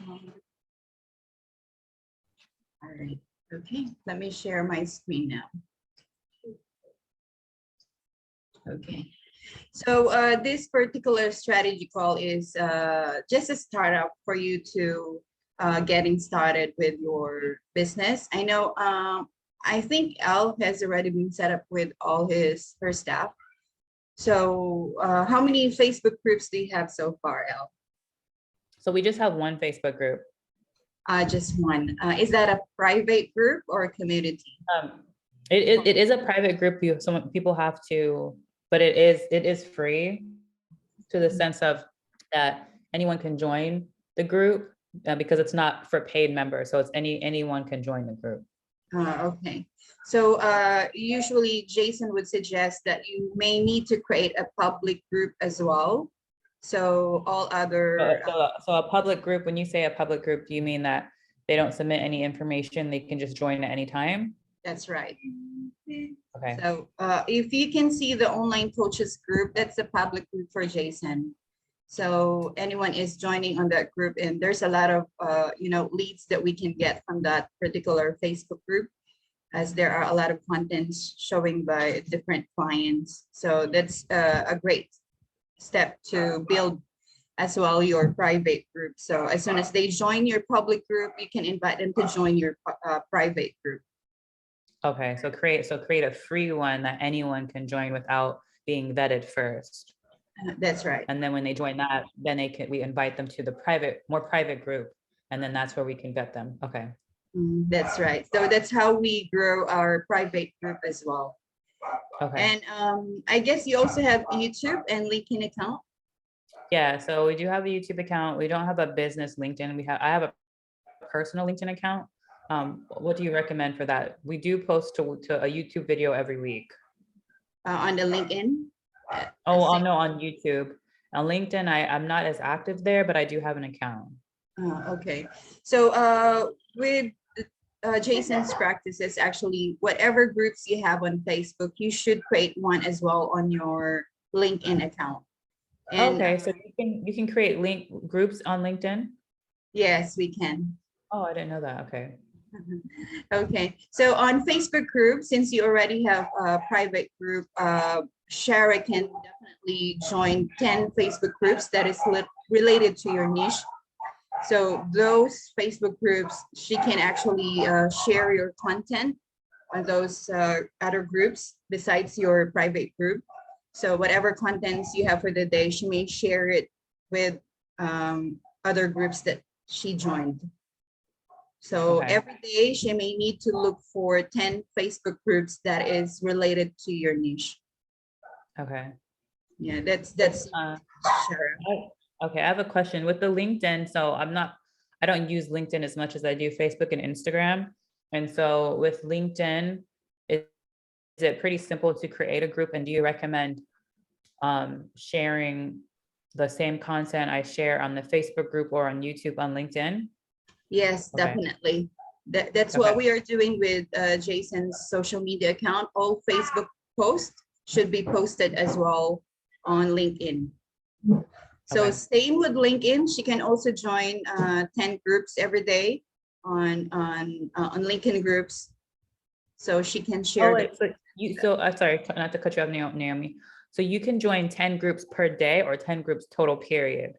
All right. Okay, let me share my screen now. Okay. So this particular strategy call is just a startup for you to getting started with your business. I know, I think Elle has already been set up with all her staff. So how many Facebook groups do you have so far, Elle? So we just have one Facebook group. Just one. Is that a private group or a community? It is a private group. Some people have to, but it is free, to the sense of that anyone can join the group because it's not for paid members. So it's anyone can join the group. Okay. So usually Jason would suggest that you may need to create a public group as well. So all other. So a public group, when you say a public group, do you mean that they don't submit any information, they can just join at any time? That's right. Okay. So if you can see the online coaches group, that's a public group for Jason. So anyone is joining on that group, and there's a lot of leads that we can get from that particular Facebook group, as there are a lot of contents showing by different clients. So that's a great step to build as well your private group. So as soon as they join your public group, you can invite them to join your private group. Okay, so create a free one that anyone can join without being vetted first. That's right. And then when they join that, then we invite them to the more private group, and then that's where we can vet them. Okay. That's right. So that's how we grow our private group as well. Okay. And I guess you also have YouTube and LinkedIn account. Yeah, so we do have a YouTube account. We don't have a business LinkedIn. I have a personal LinkedIn account. What do you recommend for that? We do post to a YouTube video every week. On the LinkedIn? Oh, no, on YouTube. On LinkedIn, I'm not as active there, but I do have an account. Okay. So with Jason's practices, actually, whatever groups you have on Facebook, you should create one as well on your LinkedIn account. And, okay, so you can create groups on LinkedIn? Yes, we can. Oh, I didn't know that. Okay. Okay, so on Facebook group, since you already have a private group, Shara can definitely join 10 Facebook groups that is related to your niche. So those Facebook groups, she can actually share your content on those other groups besides your private group. So whatever contents you have for the day, she may share it with other groups that she joined. So Okay. every day she may need to look for 10 Facebook groups that is related to your niche. Okay. Yeah, that's Shara. Okay, I have a question with the LinkedIn. So I don't use LinkedIn as much as I do Facebook and Instagram. And so with LinkedIn, is it pretty simple to create a group? And do you recommend sharing the same content I share on the Facebook group or on YouTube on LinkedIn? Yes, Okay. definitely. That's what we are doing with Jason's social media account. All Facebook posts should be posted as well on LinkedIn. So same with LinkedIn, she can also join 10 groups every day on LinkedIn groups. So she can share. Sorry, not to cut you off, Naomi. So you can join 10 groups per day or 10 groups total period?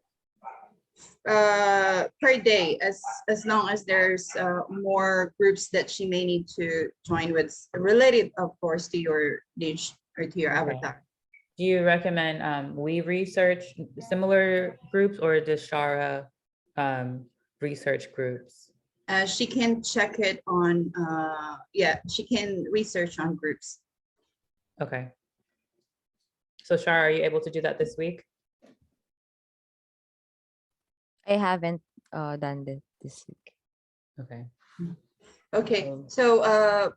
Per day, as long as there's more groups that she may need to join with, related, of course, to your niche or to your avatar. Do you recommend we research similar groups, or does Shara research groups? She can check it on, she can research on groups. Okay. So Shara, are you able to do that this week? I haven't done this week. Okay. Okay, so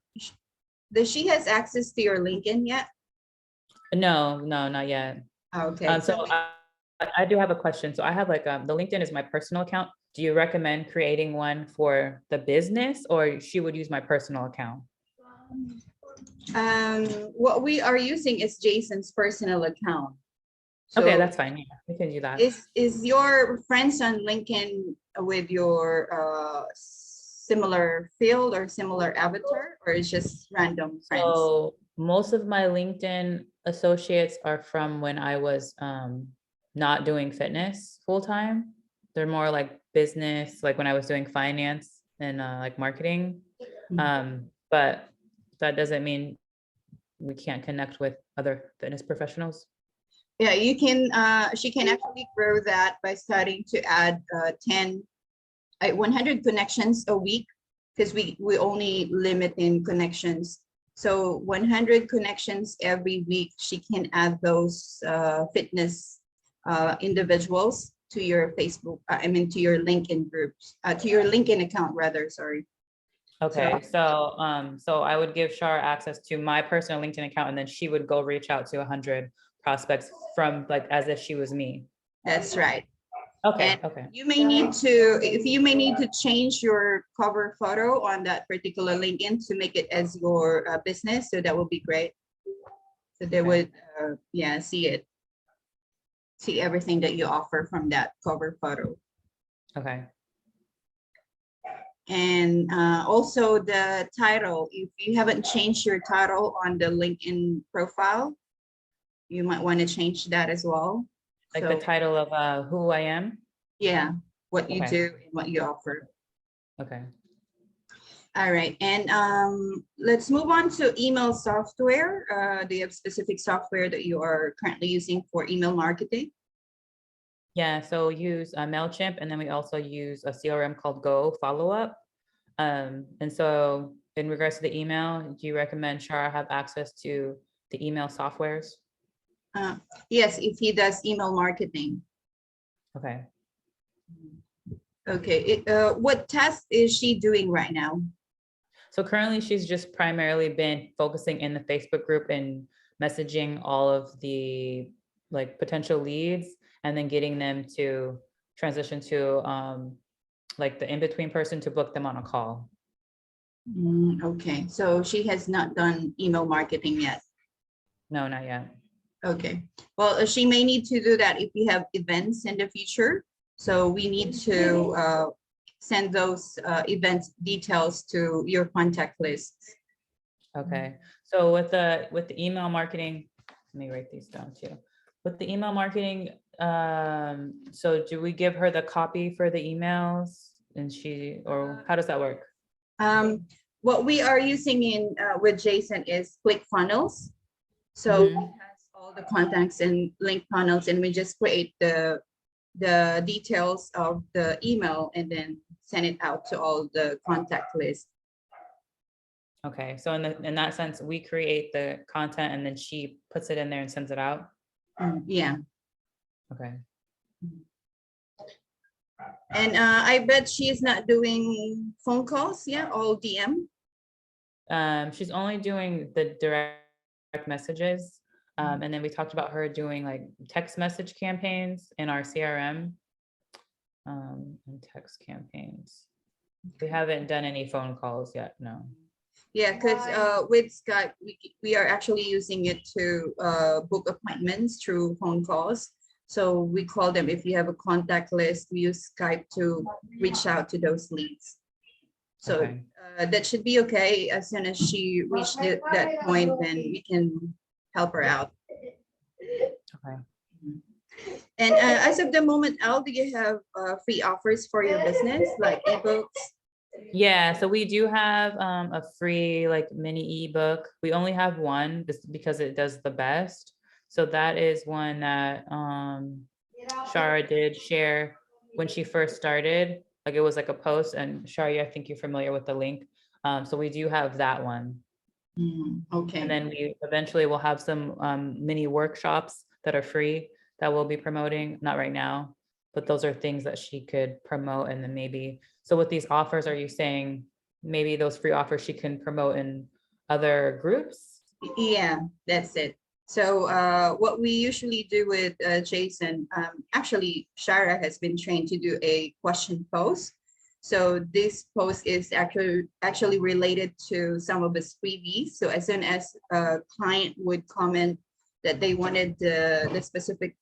does she has access to your LinkedIn yet? No, not yet. Okay. So I do have a question. So I have the LinkedIn is my personal account. Do you recommend creating one for the business, or she would use my personal account? What we are using is Jason's personal account. So okay, that's fine. Yeah, we can do that. Is your friends on LinkedIn with your similar field or similar avatar, or it's just random friends? So most of my LinkedIn associates are from when I was not doing fitness full time. They're more like business, like when I was doing finance and like marketing. But that doesn't mean we can't connect with other fitness professionals. Yeah, you can, she can actually grow that by starting to add 100 connections a week, because we only limit in connections. So 100 connections every week, she can add those fitness individuals to your Facebook, to your LinkedIn groups, to your LinkedIn account rather, sorry. Okay, so I would give Shara access to my personal LinkedIn account, and then she would go reach out to 100 prospects from like as if she was me. That's right. Okay, And okay. you may need to change your cover photo on that particular LinkedIn to make it as your business. So that would be great. So they would, see everything that you offer from that cover photo. Okay. And also the title, if you haven't changed your title on the LinkedIn profile, you might want to change that as well. Like the title of who I am? Yeah, what you Okay. do and what you offer. Okay. All right, and let's move on to email software. Do you have specific software that you are currently using for email marketing? Yeah, so use MailChimp, and then we also use a CRM called Go Follow Up. And so in regards to the email, do you recommend Shara have access to the email softwares? Yes, if he does email marketing. Okay. Okay, what task is she doing right now? So currently she's just primarily been focusing in the Facebook group and messaging all of the like potential leads, and then getting them to transition to like the in-between person to book them on a call. Okay, so she has not done email marketing yet. No, not yet. Okay, well, she may need to do that if you have events in the future. So we need to send those events details to your contact list. Okay, so with the email marketing, let me write these down too. With the email marketing, so do we give her the copy for the emails, and or how does that work? What we are using in with Jason is ClickFunnels. So it has all the contacts and link funnels, and we just create the details of the email and then send it out to all the contact lists. Okay, so in that sense, we create the content and then she puts it in there and sends it out? Yeah. Okay. And I bet she is not doing phone calls, yeah, all DM? She's only doing the direct messages. And then we talked about her doing like text message campaigns in our CRM. And text campaigns. We haven't done any phone calls yet, no. Yeah, because with Skype, we are actually using it to book appointments through phone calls. So we call them, if you have a contact list, we use Skype to reach out to those leads. So Okay. That should be okay. As soon as she reached that point, then we can help her out. Okay. And as of the moment, Elle, do you have free offers for your business, like ebooks? Yeah, so we do have a free like mini ebook. We only have one just because it does the best. So that is one that Shara did share when she first started. Like it was like a post, and Shara, I think you're familiar with the link. So we do have that one. Okay. And then we eventually will have some mini workshops that are free that we'll be promoting, not right now, but those are things that she could promote. And then maybe, so with these offers, are you saying maybe those free offers she can promote in other groups? Yeah, that's it. So what we usually do with Jason, actually, Shara has been trained to do a question post. So this post is actually related to some of his freebies. So as soon as a client would comment that they wanted the specific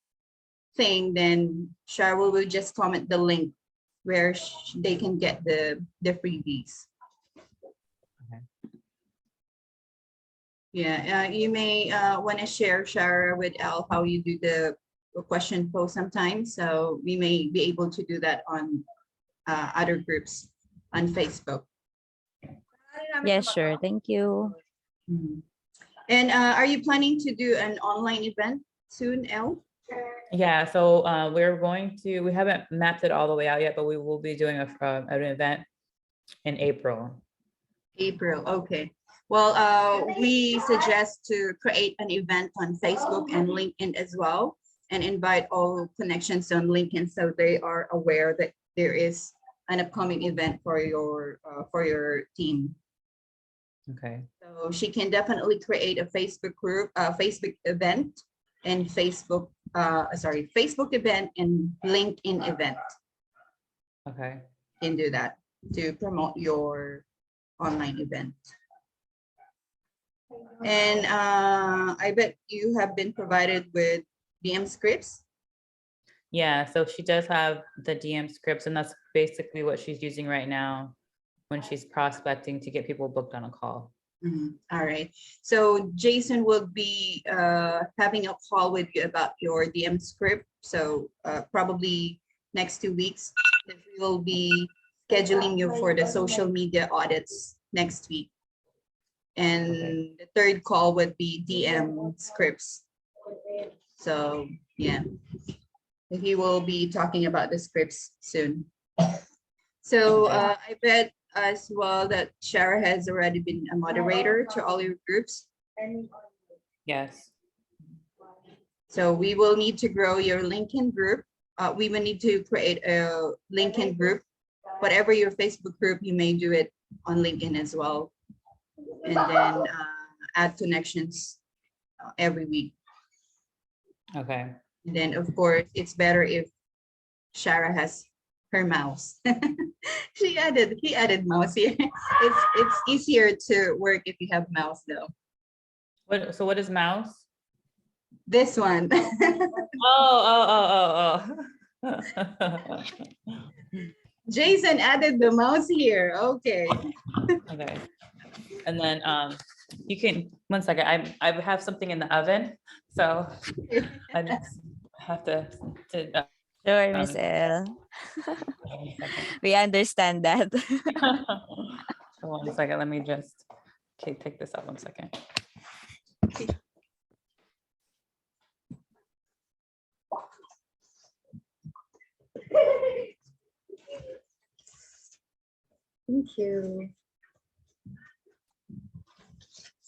thing, then Shara will just comment the link where they can get the freebies. Okay. Yeah, you may want to share, Shara, with Elle how you do the question post sometimes. So we may be able to do that on other groups on Facebook. Yeah, sure. Thank you. Mhm. And are you planning to do an online event soon, Elle? Yeah, so we haven't mapped it all the way out yet, but we will be doing an event in April. April, okay. Well, we suggest to create an event on Facebook and LinkedIn as well, and invite all connections on LinkedIn so they are aware that there is an upcoming event for your team. Okay. So she can definitely create a Facebook group, Facebook event, and Facebook event and LinkedIn event. Okay. Can do that to promote your online event. And I bet you have been provided with DM scripts. Yeah, so she does have the DM scripts, and that's basically what she's using right now when she's prospecting to get people booked on a call. All right. So Jason will be having a call with you about your DM script. So probably next 2 weeks, we will be scheduling you for the social media audits next week. And Okay. the third call would be DM scripts. So yeah, he will be talking about the scripts soon. So I bet as well that Shara has already been a moderator to all your groups. Yes. So we will need to grow your LinkedIn group. We will need to create a LinkedIn group. Whatever your Facebook group, you may do it on LinkedIn as well. And then add connections every week. Okay. And then of course, it's better if Shara has her mouse. He added mouse here. It's easier to work if you have mouse though. What is mouse? This one. Oh. Jason added the mouse here. Okay. Okay. And then you can, one second, I have something in the oven, so I just have to Sure, Miss Elle. one second. We understand that. One second, let me just take this out 1 second. Thank you.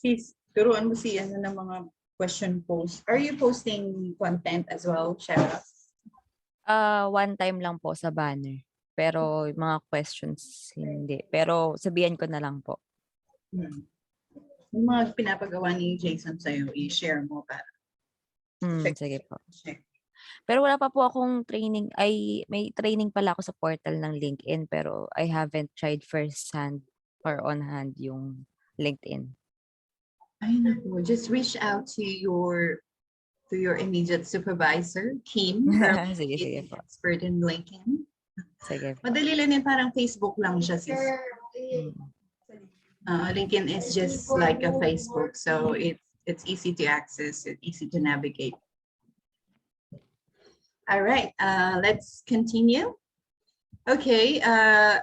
Sis, turuan mo si ano ng mga question post. Are you posting content as well, Shara? One time lang po sa banner. Pero yung mga questions, hindi. Pero sabihan ko na lang po. Yung mga pinapagawa ni Jason sa'yo, i-share mo para Sige po. check. Pero wala pa po akong training. May training pala ako sa portal ng LinkedIn, pero I haven't tried first hand or on hand yung LinkedIn. Ay, naku, just reach out to your immediate supervisor, Kim. Sige po. Expert in LinkedIn. Sige po. Madali lang yan, parang Facebook lang siya, sis. LinkedIn is just like a Facebook, so it's easy to access, it's easy to navigate. All right, let's continue. Okay,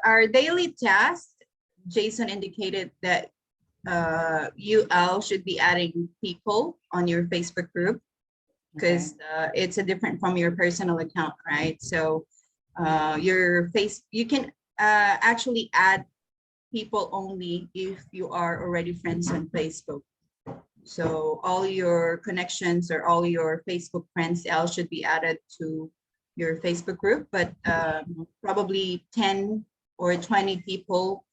our daily task, Jason indicated that UL should be adding people on your Facebook group because it's a different from your personal account, right? So you can actually add people only if you are already friends on Facebook. So all your connections or all your Facebook friends, Elle, should be added to your Facebook group, but probably 10 or 20 people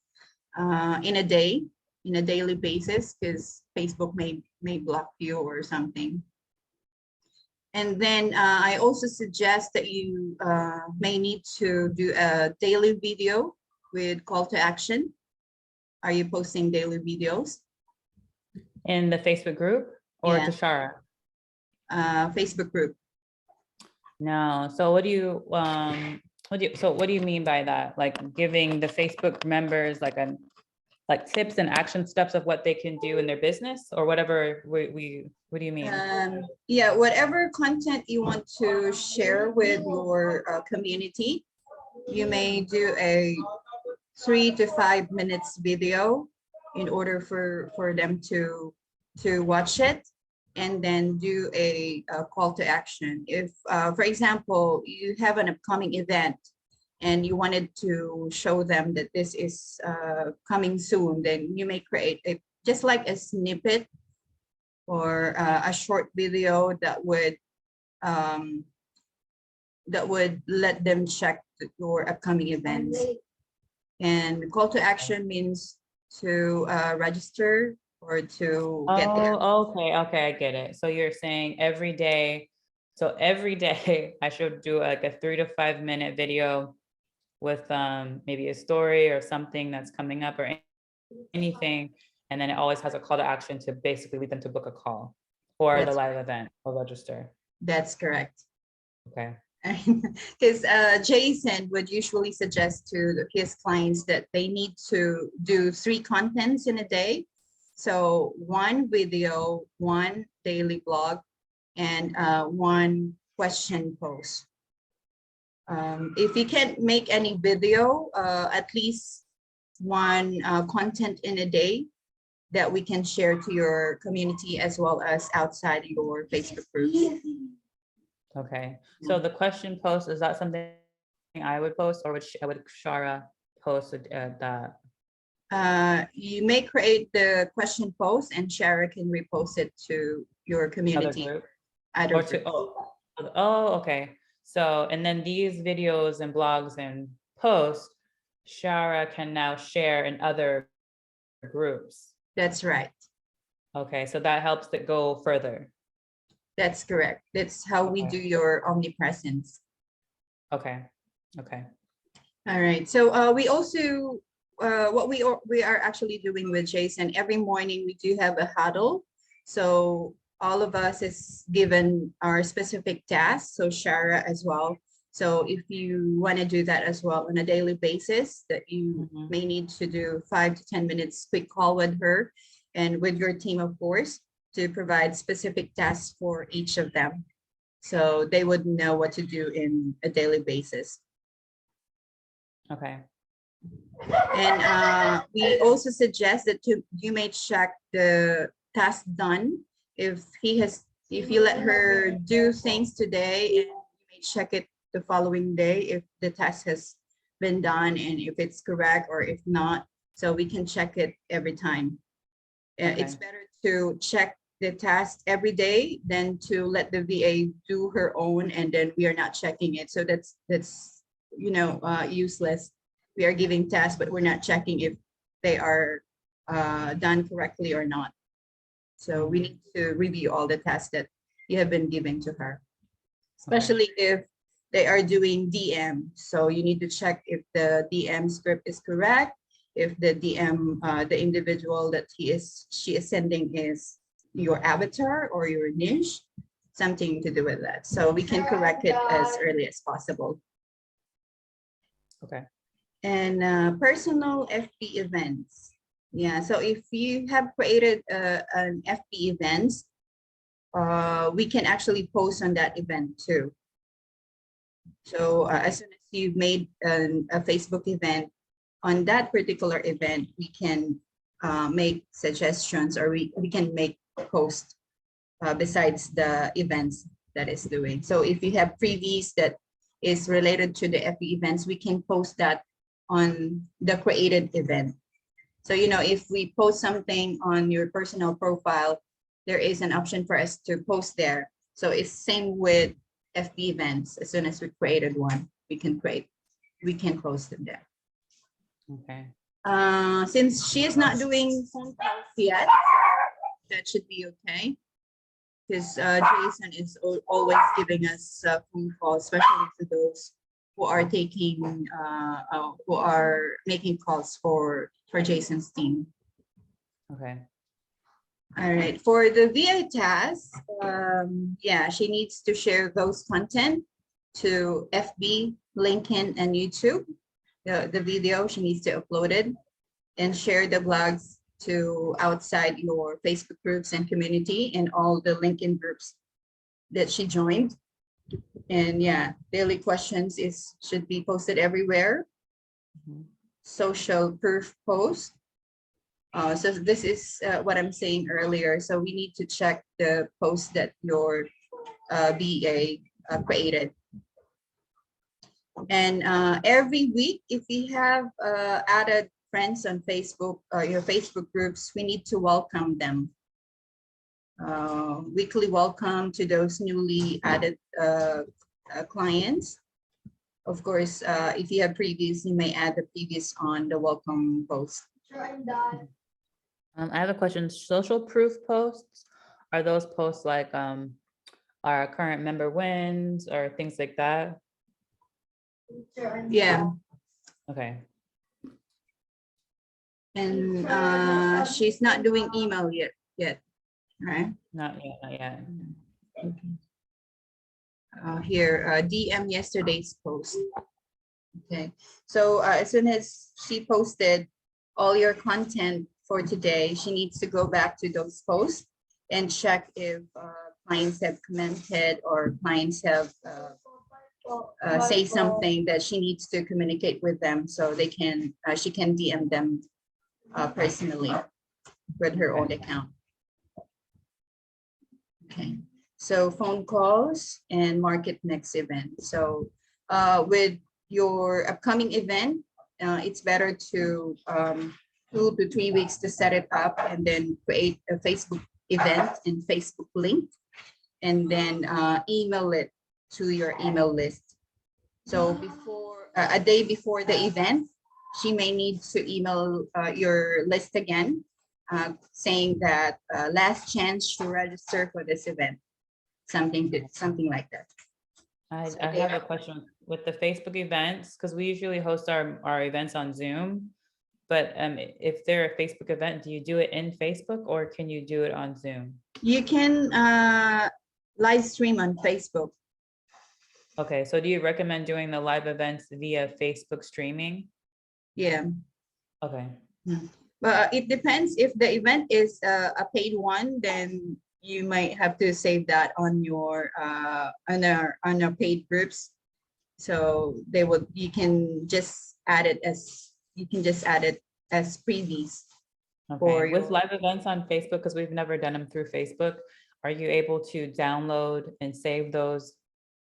in a daily basis, because Facebook may block you or something. And then I also suggest that you may need to do a daily video with call to action. Are you posting daily videos? In the Facebook group or Yeah. to Shara? Facebook group. No. So what do what do you mean by that? Like giving the Facebook members like tips and action steps of what they can do in their business or whatever what do you mean? Yeah, whatever content you want to share with your community, you may do a 3 to 5 minutes video in order for them to watch it, and then do a call to action. If, for example, you have an upcoming event and you wanted to show them that this is coming soon, then you may create just like a snippet or a short video that would let them check your upcoming events. And call to action means to register or to get there. Oh, okay, I get it. So you're saying every day, so every day I should do like a 3 to 5 minute video with maybe a story or something that's coming up or anything, and then it always has a call to action to basically lead them to book a call or the That's live event or register. That's correct. Okay. Because Jason would usually suggest to his clients that they need to do 3 contents in a day. So 1 video, 1 daily blog, and 1 question post. If you can't make any video, at least 1 content in a day that we can share to your community as well as outside your Facebook group. Okay. So the question post, is that something I would post, or would Shara post that? You may create the question post and Shara can repost it to your community. Or to, okay. So, and then these videos and blogs and posts, Shara can now share in other groups. That's right. Okay, so that helps it go further. That's correct. That's how we do your omnipresence. Okay. All right. So we also, what we are actually doing with Jason, every morning we do have a huddle. So all of us is given our specific tasks. So Shara as well. So if you want to do that as well on a daily basis, that you may need to do 5 to 10 minutes quick call with her and with your team, of course, to provide specific tasks for each of them. So they would know what to do in a daily basis. Okay. And we also suggest that you may check the task done. If you let her do things today, and you may check it the following day if the task has been done and if it's correct or if not. So we can check it every time. Okay. It's better to check the task every day than to let the VA do her own and then we are not checking it. So that's useless. We are giving tasks, but we're not checking if they are done correctly or not. So we need to review all the tasks that you have been giving to her, especially if they are doing DM. So you need to check if the DM script is correct, if the DM, the individual that she is sending is your avatar or your niche, something to do with that. So we can correct it as early as possible. Okay. And personal FB events. Yeah, so if you have created an FB events, we can actually post on that event too. So as soon as you've made a Facebook event, on that particular event, we can make suggestions or we can make posts besides the events that is doing. So if you have freebies that is related to the FB events, we can post that on the created event. So, if we post something on your personal profile, there is an option for us to post there. So it's same with FB events. As soon as we created one, we can post them there. Okay. Since she is not doing phone calls yet, that should be okay. Because Jason is always giving us phone calls, especially to those who are who are making calls for Jason's team. Okay. All right. For the VA task, yeah, she needs to share those content to FB, LinkedIn, and YouTube. The video, she needs to upload it and share the blogs to outside your Facebook groups and community and all the LinkedIn groups that she joined. And yeah, daily questions should be posted everywhere. Social proof post. So this is what I'm saying earlier. So we need to check the post that your BA created. And every week, if we have added friends on Facebook, your Facebook groups, we need to welcome them. Weekly welcome to those newly added clients. Of course, if you have previous, you may add the previous on the welcome post. I have a question. Social proof posts, are those posts like our current member wins or things like that? Yeah. Okay. And she's not doing email yet, right? Not yet, not yet. Here, DM yesterday's post. Okay, so as soon as she posted all your content for today, she needs to go back to those posts and check if clients have commented or clients have say something that she needs to communicate with them, so they can she can DM them personally with her own account. Okay, so phone calls and market next event. So with your upcoming event, it's better to 2 to 3 weeks to set it up and then create a Facebook event and Facebook link, and then email it to your email list. So before a day before the event, she may need to email your list again, saying that last chance to register for this event, something like that. I have a question with the Facebook events, because we usually host our events on Zoom. But if they're a Facebook event, do you do it in Facebook or can you do it on Zoom? You can live stream on Facebook. Okay, so do you recommend doing the live events via Facebook streaming? Yeah. Okay. But it depends. If the event is a paid one, then you might have to save that on your on our paid groups. So you can just add it as freebies. Okay. With live events on Facebook, because we've never done them through Facebook, are you able to download and save those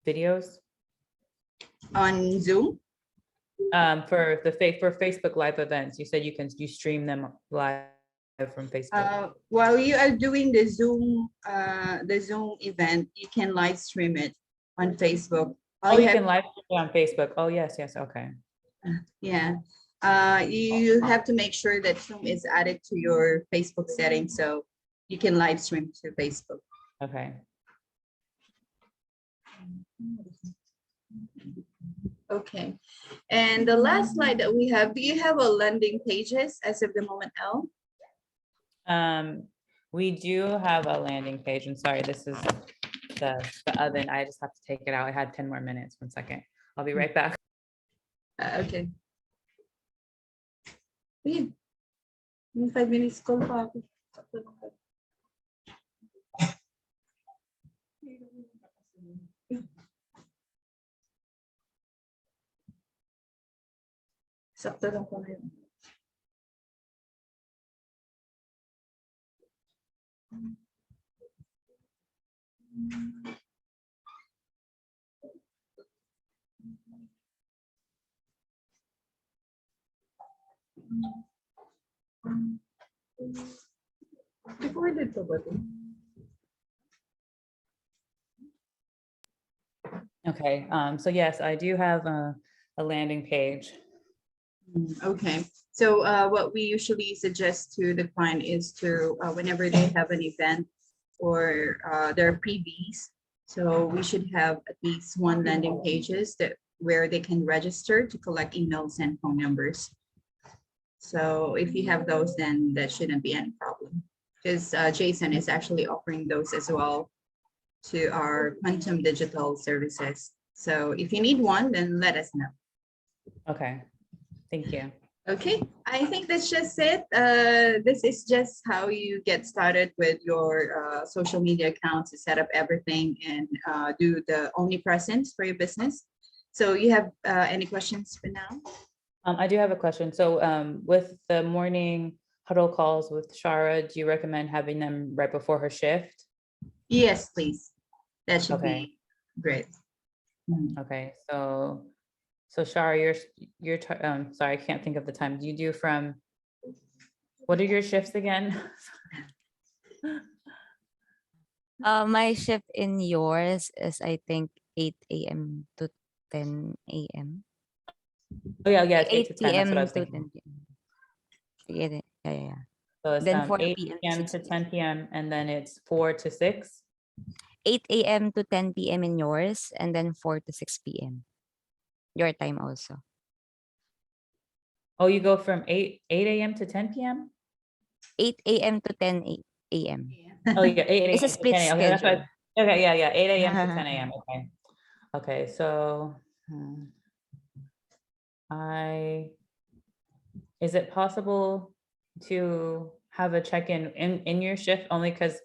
videos On Zoom? For Facebook live events? You said you stream them live from Facebook. While you are doing the Zoom event, you can live stream it on Facebook. You can live stream it on Facebook. Oh, yes, okay. Yeah. You have to make sure that Zoom is added to your Facebook settings so you can live stream to Facebook. Okay. Okay. And the last slide that we have, do you have a landing pages as of the moment, Elle? We do have a landing page, and sorry, this is the oven. I just have to take it out. I had 10 more minutes. 1 second. I'll be right back. Okay. Yeah. 5 minutes call pa ako. Sakto lang po ngayon. Recorded pa ba ito? Okay, so yes, I do have a landing page. Okay, so what we usually suggest to the client is to whenever they have an event or their previews, so we should have at least one landing pages where they can register to collect emails and phone numbers. So if you have those, then that shouldn't be any problem, because Jason is actually offering those as well to our quantum digital services. So if you need one, then let us know. Okay, thank you. Okay, I think that's just it. This is just how you get started with your social media accounts to set up everything and do the omnipresence for your business. So you have any questions for now? I do have a question. So with the morning huddle calls with Shara, do you recommend having them right before her shift? Yes, please. That should Okay. be great. Okay, so Shara, sorry, I can't think of the time. Do you do from, what are your shifts again? My shift in yours is, I think, 8 a.m. to 10 a.m. Oh yeah, it's 8 to 8 10. That's what I p.m. was to thinking. 10 p.m. Yeah, yeah, yeah. So it's Then 4 8 p.m. p.m. 6 to p.m. 10 p.m. and then it's 4 to 6. 8 a.m. to 10 p.m. in yours, and then 4 to 6 p.m. Your time also. Oh, you go from 8 a.m. to 10 p.m.? 8 a.m. to 10 a.m. Oh yeah, 8 It's a.m. a to split 10 a.m. Okay, that's schedule. right. Okay, yeah, 8 a.m. to 10 a.m. Okay. Okay, so is it possible to have a check-in in your shift, only because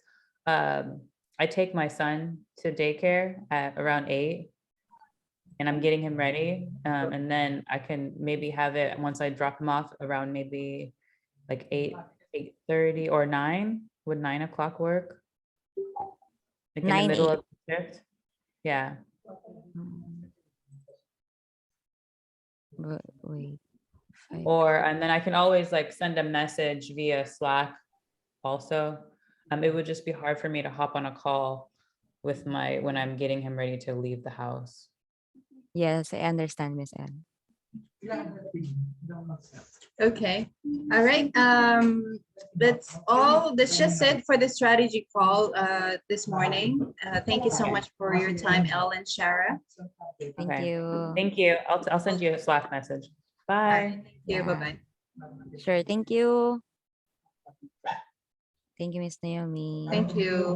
I take my son to daycare at around 8 and I'm getting him ready. And then I can maybe have it once I drop him off around maybe like 8:30 or 9. Would 9 o'clock work? Like in the 9 middle a.m. of the shift? Yeah. Wait. 5. And then I can always like send a message via Slack also. It would just be hard for me to hop on a call with when I'm getting him ready to leave the house. Yes, I understand, Miss Elle. Okay, all right. That's all. That's just it for the strategy call this morning. Thank you so much for your time, Elle and Shara. Thank Okay. you. Thank you. I'll send you a Slack message. All Bye. right, thank you. Yeah. Bye-bye. Sure, thank you. Thank you, Miss Naomi. Thank you.